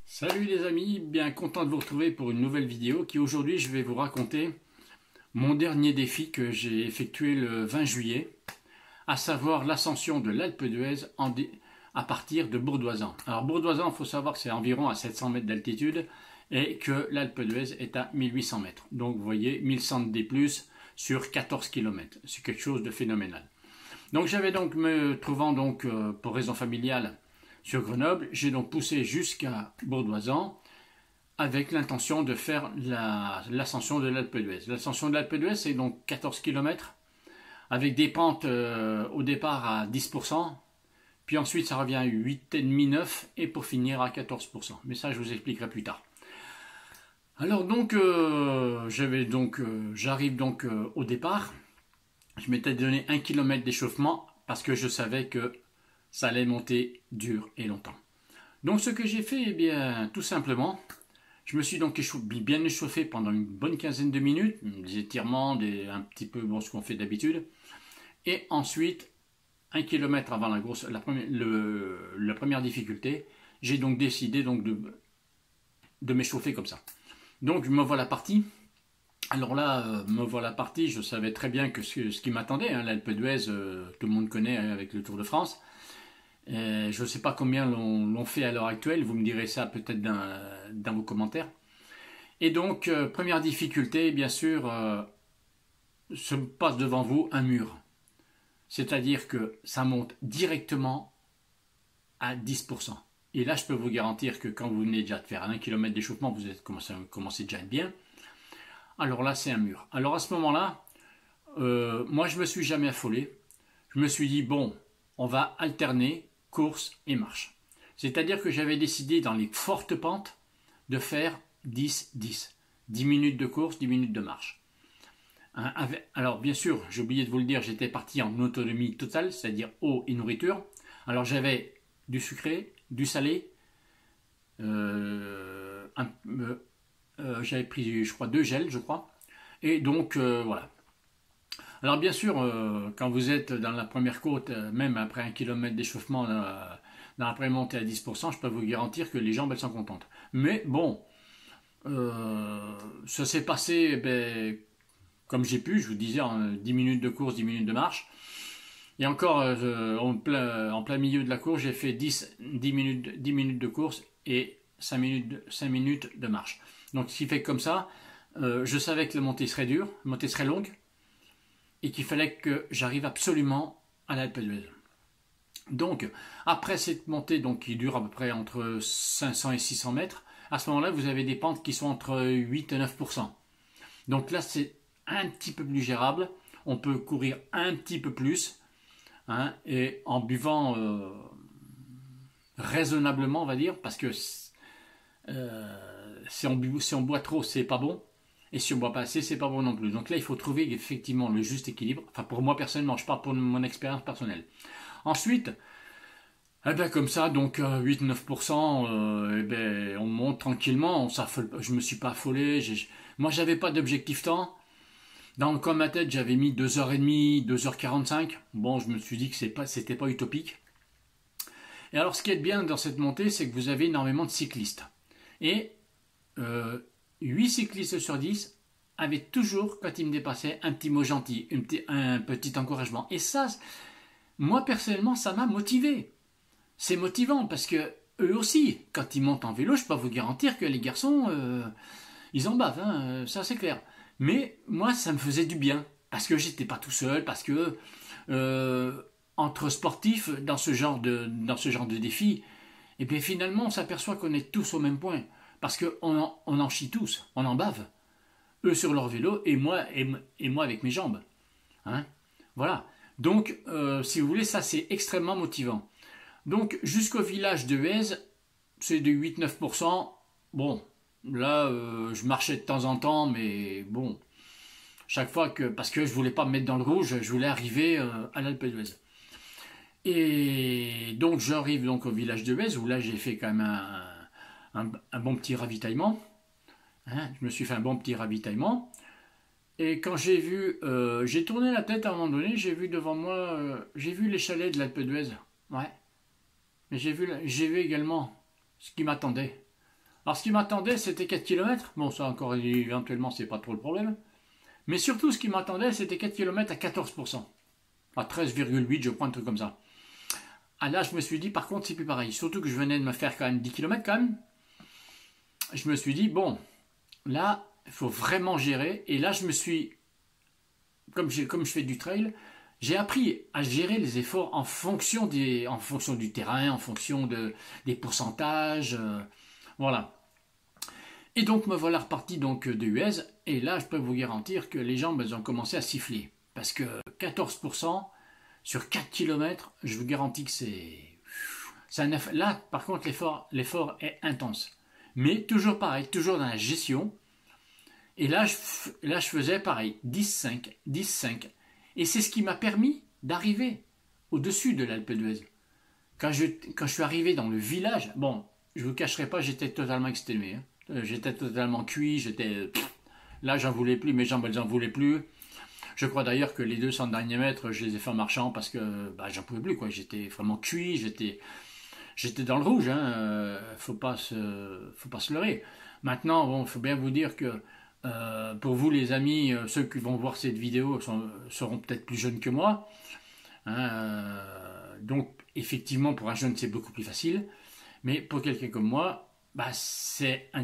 Salut les amis, bien content de vous retrouver pour une nouvelle vidéo qui aujourd'hui je vais vous raconter mon dernier défi que j'ai effectué le 20 juillet, à savoir l'ascension de l'Alpe d'Huez à partir de Bourdoisan. Alors Bourdoisan, il faut savoir que c'est environ à 700 mètres d'altitude et que l'Alpe d'Huez est à 1800 mètres. Donc vous voyez, 1100 D+, sur 14 km. C'est quelque chose de phénoménal. Donc j'avais donc me trouvant donc pour raison familiale sur Grenoble, j'ai donc poussé jusqu'à Bourdoisan avec l'intention de faire l'ascension de l'Alpe d'Huez. L'ascension de l'Alpe d'Huez, c'est donc 14 km avec des pentes au départ à 10%, puis ensuite ça revient à 8,5-9% et pour finir à 14%. Mais ça, je vous expliquerai plus tard. Alors donc, j'arrive donc au départ. Je m'étais donné 1 km d'échauffement parce que je savais que ça allait monter dur et longtemps. Donc ce que j'ai fait, eh bien, tout simplement, je me suis donc bien échauffé pendant une bonne quinzaine de minutes, des étirements, un petit peu ce qu'on fait d'habitude. Et ensuite, 1 km avant la première difficulté, j'ai donc décidé de m'échauffer comme ça. Donc me voilà parti. Alors là, me voilà parti, je savais très bien que ce qui m'attendait, hein, l'Alpe d'Huez, tout le monde connaît avec le Tour de France. Je ne sais pas combien l'ont fait à l'heure actuelle, vous me direz ça peut-être dans vos commentaires. Et donc, première difficulté, bien sûr, se passe devant vous un mur. C'est-à-dire que ça monte directement à 10%. Et là, je peux vous garantir que quand vous venez déjà de faire 1 km d'échauffement, vous commencez déjà à être bien. Alors là, c'est un mur. Alors à ce moment-là, moi, je ne me suis jamais affolé. Je me suis dit, bon, on va alterner course et marche. C'est-à-dire que j'avais décidé dans les fortes pentes de faire 10-10. 10 minutes de course, 10 minutes de marche. Alors bien sûr, j'ai oublié de vous le dire, j'étais parti en autonomie totale, c'est-à-dire eau et nourriture. Alors j'avais du sucré, du salé, j'avais pris, je crois, 2 gels, je crois. Et donc, voilà. Alors bien sûr, quand vous êtes dans la première côte, même après 1 km d'échauffement dans la première montée à 10%, je peux vous garantir que les jambes, elles sont contentes. Mais bon, ça s'est passé comme j'ai pu, je vous disais, en 10 minutes de course, 10 minutes de marche. Et encore, en plein milieu de la course, j'ai fait 10 minutes de course et 5 minutes de marche. Donc ce qui fait que comme ça, je savais que la montée serait dure, la montée serait longue, et qu'il fallait que j'arrive absolument à l'Alpe d'Huez. Donc, après cette montée qui dure à peu près entre 500 et 600 mètres, à ce moment-là, vous avez des pentes qui sont entre 8 et 9%. Donc là, c'est un petit peu plus gérable. On peut courir un petit peu plus, hein, et en buvant raisonnablement, on va dire, parce que si on boit trop, c'est pas bon. Et si on ne boit pas assez, c'est pas bon non plus. Donc là, il faut trouver effectivement le juste équilibre. Enfin, pour moi, personnellement, je parle pour mon expérience personnelle. Ensuite, comme ça, donc 8-9%, on monte tranquillement. Je ne me suis pas affolé. Moi, j'avais pas d'objectif temps. Dans le coin de ma tête, j'avais mis 2h30, 2h45. Bon, je me suis dit que c'était pas utopique. Et alors, ce qui est bien dans cette montée, c'est que vous avez énormément de cyclistes. Et 8 cyclistes sur 10 avaient toujours, quand ils me dépassaient, un petit mot gentil, un petit encouragement. Et ça, moi personnellement, ça m'a motivé. C'est motivant parce que eux aussi, quand ils montent en vélo, je peux vous garantir que les garçons, ils en bavent, hein, ça c'est clair. Mais moi, ça me faisait du bien parce que j'étais pas tout seul, parce que entre sportifs dans ce genre de défi, et bien finalement, on s'aperçoit qu'on est tous au même point. Parce qu'on en chie tous, on en bave. Eux sur leur vélo et moi avec mes jambes. Hein, voilà. Donc, si vous voulez, ça c'est extrêmement motivant. Donc, jusqu'au village de Huez, c'est de 8-9%. Bon, là, je marchais de temps en temps, mais bon, chaque fois parce que je voulais pas me mettre dans le rouge, je voulais arriver à l'Alpe d'Huez. Et donc, j'arrive donc au village de Huez, où là, j'ai fait quand même un bon petit ravitaillement. Hein, je me suis fait un bon petit ravitaillement. Et quand j'ai tourné la tête à un moment donné, j'ai vu devant moi, j'ai vu les chalets de l'Alpe d'Huez. Ouais. Mais j'ai vu également ce qui m'attendait. Alors ce qui m'attendait, c'était 4 km. Bon, ça encore, éventuellement, c'est pas trop le problème. Mais surtout, ce qui m'attendait, c'était 4 km à 14%. À 13,8, je crois, un truc comme ça. Ah là, je me suis dit, par contre, c'est plus pareil. Surtout que je venais de me faire quand même 10 km quand même. Je me suis dit, bon, là, il faut vraiment gérer. Et là, je me suis, comme je fais du trail, j'ai appris à gérer les efforts en fonction du terrain, en fonction des pourcentages. Voilà. Et donc me voilà reparti donc de Huez. Et là, je peux vous garantir que les jambes elles ont commencé à siffler. Parce que 14% sur 4 km, je vous garantis que là, par contre, l'effort est intense. Mais toujours pareil, toujours dans la gestion. Et là, je faisais pareil, 10-5, 10-5. Et c'est ce qui m'a permis d'arriver au-dessus de l'Alpe d'Huez. Quand je suis arrivé dans le village, bon, je ne vous cacherai pas, j'étais totalement exténué. J'étais totalement cuit, là, j'en voulais plus, mes jambes, elles n'en voulaient plus. Je crois d'ailleurs que les 200 derniers mètres, je les ai fait en marchant parce que j'en pouvais plus, quoi. J'étais vraiment cuit, j'étais dans le rouge, hein. Faut pas se leurrer. Maintenant, bon, faut bien vous dire que pour vous, les amis, ceux qui vont voir cette vidéo seront peut-être plus jeunes que moi. Hein, donc, effectivement, pour un jeune, c'est beaucoup plus facile. Mais pour quelqu'un comme moi, ça a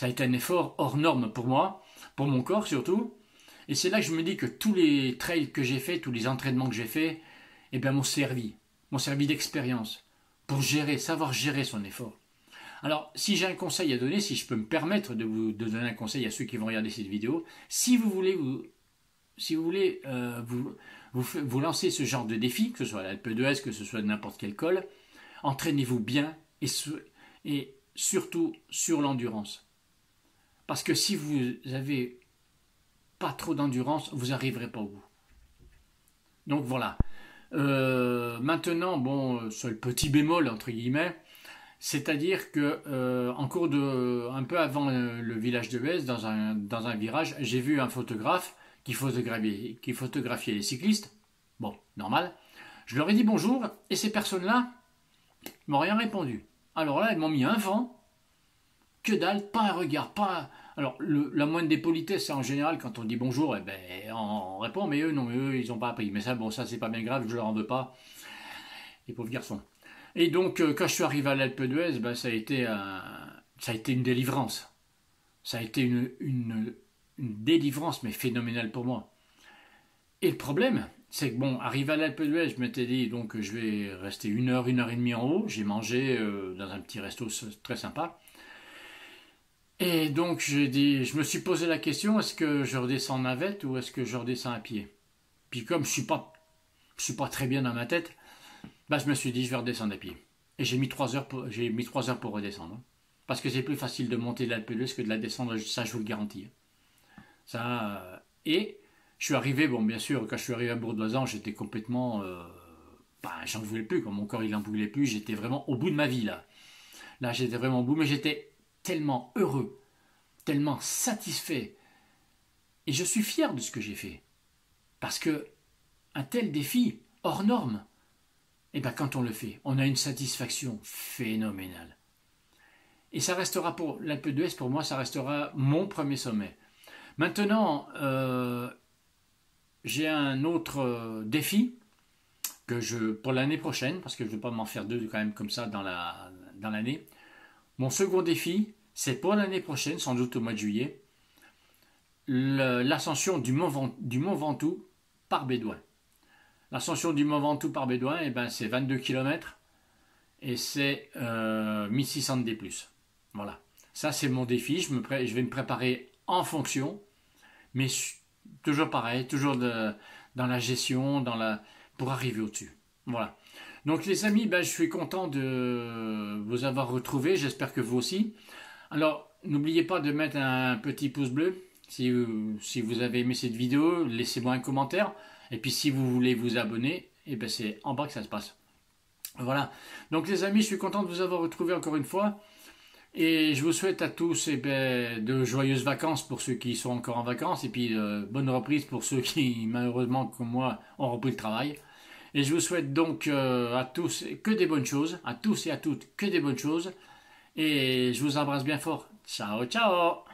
été un effort hors norme pour moi, pour mon corps surtout. Et c'est là que je me dis que tous les trails que j'ai faits, tous les entraînements que j'ai faits, eh bien, m'ont servi d'expérience pour savoir gérer son effort. Alors, si j'ai un conseil à donner, si je peux me permettre de donner un conseil à ceux qui vont regarder cette vidéo, si vous voulez vous lancer ce genre de défi, que ce soit l'Alpe d'Huez, que ce soit n'importe quel col, entraînez-vous bien et surtout sur l'endurance. Parce que si vous avez pas trop d'endurance, vous n'arriverez pas au bout. Donc voilà. Maintenant, bon, seul petit bémol entre guillemets, c'est-à-dire que un peu avant le village de Huez, dans un virage, j'ai vu un photographe qui photographiait les cyclistes. Bon, normal. Je leur ai dit bonjour et ces personnes-là m'ont rien répondu. Alors là, elles m'ont mis un vent. Que dalle, pas un regard, pas. Alors, la moindre des politesses, c'est en général, quand on dit bonjour, eh ben, on répond, mais eux, non, ils n'ont pas appris. Mais ça, bon, ça, c'est pas bien grave, je leur en veux pas. Les pauvres garçons. Et donc, quand je suis arrivé à l'Alpe d'Huez, ben, ça a été une délivrance. Ça a été une délivrance, mais phénoménale pour moi. Et le problème, c'est que, bon, arrivé à l'Alpe d'Huez, je m'étais dit, donc, je vais rester une heure et demie en haut. J'ai mangé dans un petit resto très sympa. Et donc, je me suis posé la question, est-ce que je redescends en navette ou est-ce que je redescends à pied? Puis comme je suis pas très bien dans ma tête, je me suis dit, je vais redescendre à pied. Et j'ai mis 3 heures pour redescendre. Parce que c'est plus facile de monter l'Alpe d'Huez que de la descendre, ça je vous le garantis. Ça, et je suis arrivé, bon bien sûr, quand je suis arrivé à Bourg-d'Oisans, j'étais complètement... j'en voulais plus, quand mon corps il en voulait plus, j'étais vraiment au bout de ma vie là. Là j'étais vraiment au bout, mais j'étais tellement heureux, tellement satisfait. Et je suis fier de ce que j'ai fait. Parce que un tel défi, hors norme, quand on le fait, on a une satisfaction phénoménale. Et ça restera pour l'Alpe d'Huez, pour moi, ça restera mon premier sommet. Maintenant, j'ai un autre défi pour l'année prochaine, parce que je ne vais pas m'en faire deux quand même comme ça dans l'année. Mon second défi, c'est pour l'année prochaine, sans doute au mois de juillet, l'ascension du Mont Ventoux par Bédouin. L'ascension du Mont Ventoux par Bédouin, c'est 22 km et c'est 1600 D+. Voilà. Ça, c'est mon défi. Je vais me préparer en fonction, mais toujours pareil, toujours dans la gestion, pour arriver au-dessus. Voilà. Donc les amis, je suis content de vous avoir retrouvé, j'espère que vous aussi. Alors, n'oubliez pas de mettre un petit pouce bleu si vous avez aimé cette vidéo, laissez-moi un commentaire. Et puis si vous voulez vous abonner, c'est en bas que ça se passe. Voilà. Donc les amis, je suis content de vous avoir retrouvé encore une fois. Et je vous souhaite à tous de joyeuses vacances pour ceux qui sont encore en vacances. Et puis bonne reprise pour ceux qui, malheureusement, comme moi, ont repris le travail. Et je vous souhaite donc à tous que des bonnes choses, à tous et à toutes que des bonnes choses. Et je vous embrasse bien fort. Ciao, ciao!